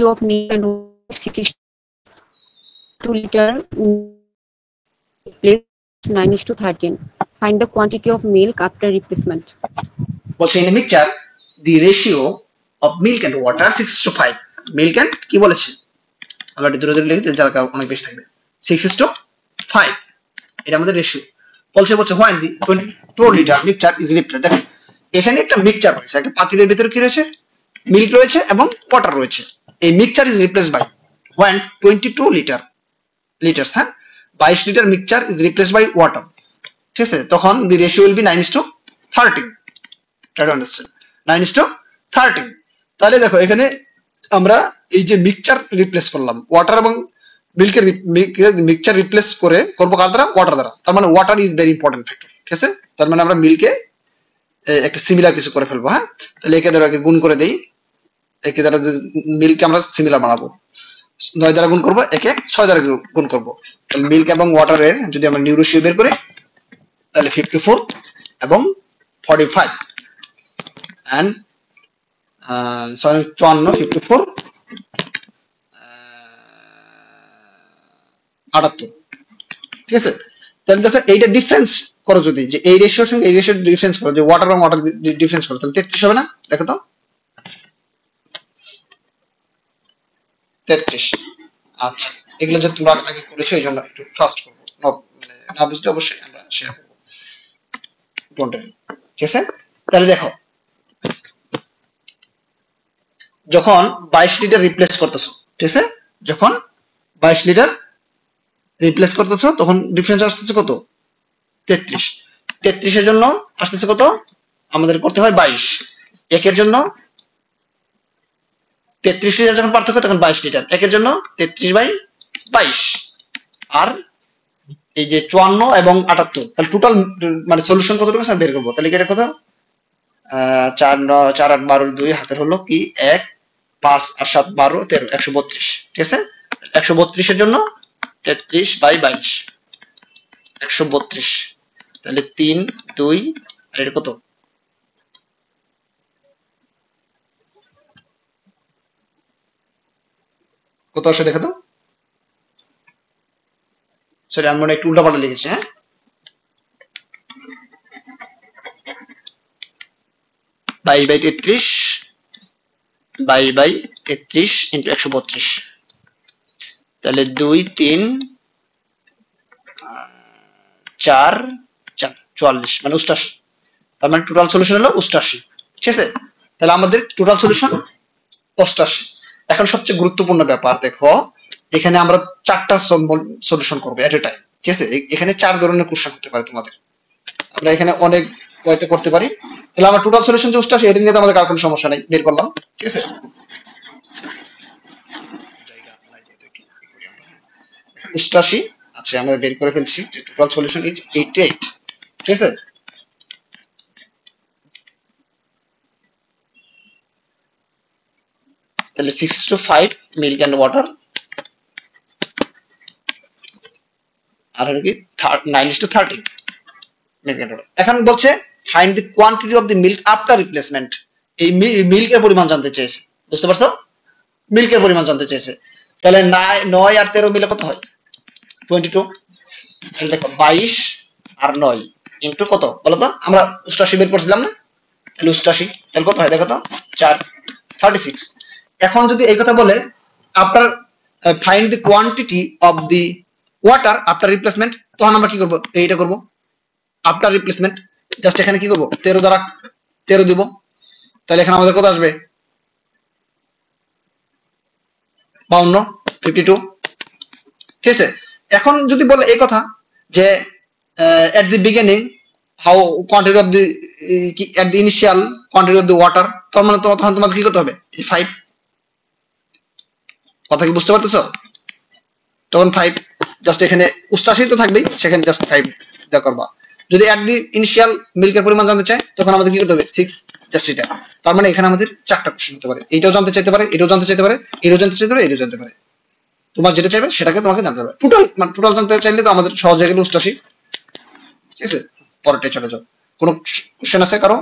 ratio of milk and 62 liter replace 9:13. Find the quantity of milk after replacement. বলছে in a mixture the ratio of milk and water 6:5. milk and কি বলেছে আমরা এটা দূরে দূরে লিখি তাহলে জায়গা অনেক বেশি থাকবে 6:5 এটা আমাদের রেশিও বলছে when the 22 litre mixture is replaced দেখো এখানে একটা মিক্সচার রয়েছে একটা পাতিলের ভিতরে কি রয়েছে মিল্ক রয়েছে এবং ওয়াটার রয়েছে এই mixture is replaced by when 22 litres 22 litre mixture is replaced by water ঠিক আছে তখন the ratio will be 9:13 try to understand 9:13 তাহলে দেখো এখানে আমরা এই যে মিক্সচার রিপ্লেস করলাম ওয়াটার এবং মিল্কের মিক্সচার রিপ্লেস করব কার দ্বারা ওয়াটার দ্বারা তার মানে water is very important factor ঠিক আছে তার মানে আমরা মিল্কে একটা সিমিলার কিছু করে ফেলবো হ্যাঁ তাহলে একে দ্বারা গুণ করে দেই একে দ্বারা মিল্ককে আমরা সিমিলার বানাবো 9 দ্বারা গুণ করব একে 6 দ্বারা গুণ করব তাহলে মিল্ক এবং ওয়াটারের যদি আমরা নিউ রেশিও বের করি তাহলে 54 এবং 45 and 54 54 78 ঠিক আছে তাহলে দেখো এইটা ডিফারেন্স করো যদি যে এই রেশিওর সঙ্গে এই রেশিওর ডিফারেন্স করো যে ওয়াটার এবং ওয়াটার ডিফারেন্স করো তাহলে 33 হবে না দেখো তো 33 আচ্ছা এগুলো যে তোমরা আগে করেছো এইজন্য একটু ফাস্ট করব না বুঝলে অবশ্যই আমরা শেয়ার করব ডোন্ট ঠিক আছে তাহলে দেখো যখন 22 লিটার রিপ্লেস করতেছো ঠিক আছে যখন 22 লিটার রিপ্লেস করতেছো তখন ডিফারেন্স আসছে কত 33 33 এর জন্য আসছে কত আমাদের করতে হয় 22 একের জন্য 33 লিটার যখন পার্থক্য তখন 22 লিটার একের জন্য 33/22 আর এই যে 54 এবং 78 তাহলে টোটাল মানে সলিউশন কতটুকু স্যার বের করব তাহলে কি এটা কত 4 9 4 8 12 2 হাতের হলো কি 1 5 আর 7 12 13 132 ঠিক আছে 132 এর জন্য 33/22 132 তাহলে 3 2 আর এটা কত কত আসে দেখো তো সরি আমি মনে একটু উল্টাপাল্টা লিখেছি হ্যাঁ 22/33 22/33 into 132 তাহলে 2 3 4 44 মানে 88 তার মানে টোটাল সলিউশন হলো 88 ঠিক আছে তাহলে আমাদের টোটাল সলিউশন 88 এখন সবচেয়ে গুরুত্বপূর্ণ ব্যাপার দেখো এখানে আমরা চারটা সলিউশন করব এট এ টাইম ঠিক আছে এখানে চার ধরনের কোশ্চেন হতে পারে তোমাদের আমরা এখানে অনেক ওয়েতে করতে পারি তাহলে আমরা টোটাল সলিউশন যে 88 এটা নিয়ে আমাদের কার কোনো সমস্যা নাই বের করলাম ঠিক আছে 88 আচ্ছা আমরা বের করে ফেলছি টোটাল সলিউশন ইজ 88 ঠিক আছে তাহলে 6:5 মিল্ক এন্ড ওয়াটার আর হলো কি 9:13 মিল্ক এন্ড ওয়াটার এখন বলছে find the quantity of the milk after replacement এই মিল্কের পরিমাণ জানতে চাইছে বুঝতে পারছো মিল্কের পরিমাণ জানতে চাইছে তাহলে 9 আর 13 মিলে কত হয় 22 তাহলে দেখো 22 আর 9 ইনটু কত বলো তো আমরা 88 বের করছিলাম না তাহলে 88 তাহলে কত হয় দেখো তো 4 36 এখন যদি এই কথা বলে after find the quantity of the water after replacement তখন আমরা কি করব এইটা করব আফটার রিপ্লেসমেন্ট জাস্ট এখানে কি করব 13 দ্বারা 13 দিব তাহলে এখানে আমাদের কত আসবে 52 52 ঠিক আছে এখন যদি বলে এই কথা যে at the beginning how quantity of the at the initial quantity of the water তখন মানে তখন তোমাদের কি করতে হবে 5 কথা কি বুঝতে পারতেছো তখন 5 জাস্ট এখানে 88 তো থাকবেই সেখানে জাস্ট 5 দেওয়া করবা যদি at the initial মিল্কের পরিমাণ জানতে চাই তখন আমাদের কি করতে হবে 6 জাস্ট এটা তার মানে এখানে আমাদের চারটা প্রশ্ন হতে পারে এইটাও জানতে চাইতে পারে এটাও জানতে চাইতে পারে এটাও জানতে চাইতে পারে এটাও জানতে পারে তোমার যেটা চাইবে সেটাকে তোমাকে জানতে হবে টোটাল জানতে চাইলে তো আমাদের সহজ হয়ে গেল 88 ঠিক আছে পরেরটা চলে যাও কোনো কোশ্চেন আছে কারো